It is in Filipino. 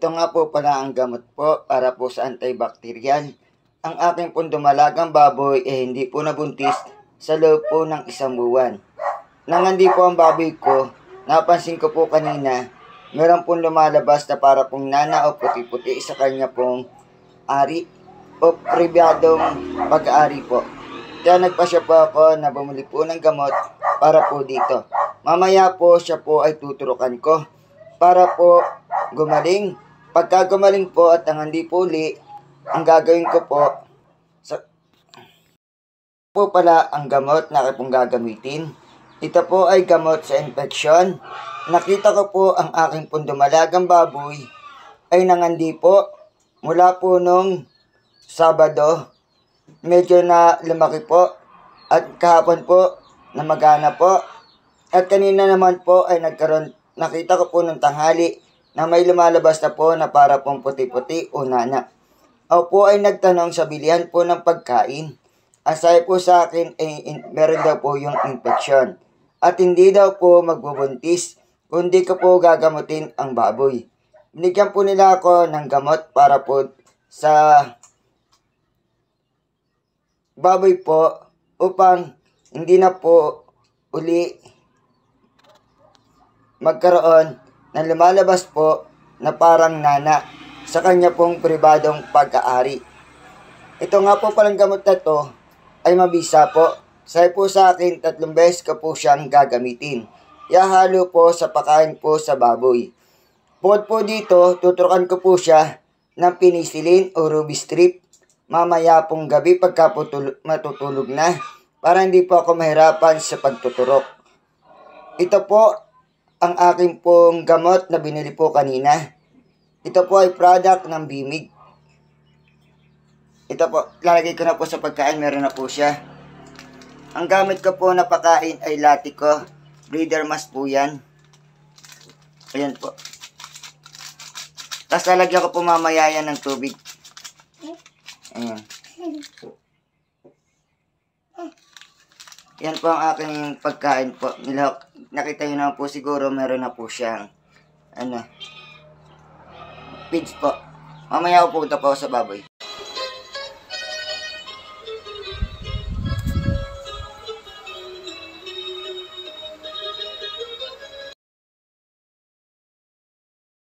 Ito nga po pala ang gamot po para po sa antibacterial. Ang aking pong dumalagang baboy hindi po nabuntis sa loob po ng 1 buwan. Nangandi po ang baboy ko, napansin ko po kanina, meron pong lumalabas na para pong nana o puti-puti sa kanya pong ari o pribadong pag-aari po. Kaya nagpasya po ako na bumili po ng gamot para po dito. Mamaya po siya po ay tuturukan ko para po gumaling. Pagka gumaling po at nangandi po uli, ang gagawin ko po, po pala ang gamot na aking pong gagamitin. Ito po ay gamot sa infeksyon. Nakita ko po ang aking pong dumalagang baboy ay nangandi po mula po nung Sabado. Medyo na lumaki po at kahapon po namagana po. At kanina naman po ay nakita ko po nung tanghali na may lumalabas na po na para pong puti-puti o nana. Ako po ay nagtanong sa bilihan po ng pagkain. Asay po sa akin ay meron daw po yung infeksyon. At hindi daw po magbubuntis, kundi ko po gagamutin ang baboy. Binigyan po nila ako ng gamot para po sa baboy po upang hindi na po uli magkaroon na lumalabas po na parang nana sa kanya pong pribadong pag-aari. Ito nga po palang gamot na to ay mabisa po. Sabi po sa akin, 3 beses ko po siyang gagamitin. Ihahalo po sa pakain po sa baboy. Bukod po dito, tuturukan ko po siya ng penicillin o ruby strip mamaya pong gabi pagka po matutulog na para hindi po ako mahirapan sa pagtuturok. Ito po ang aking pong gamot na binili po kanina. Ito po ay product ng Bimig. Ito po, lalagay ko na po sa pagkain, meron na po siya. Ang gamit ko po na pakain ay Latico. Breeder mass po yan. Ayan po. Tapos lalagyan ko po mamaya yan ng tubig. Ayan. Yan po ang aking pagkain po. Nakita nyo naman po siguro meron na po siyang feeds po. Mamaya po punta po sa baboy.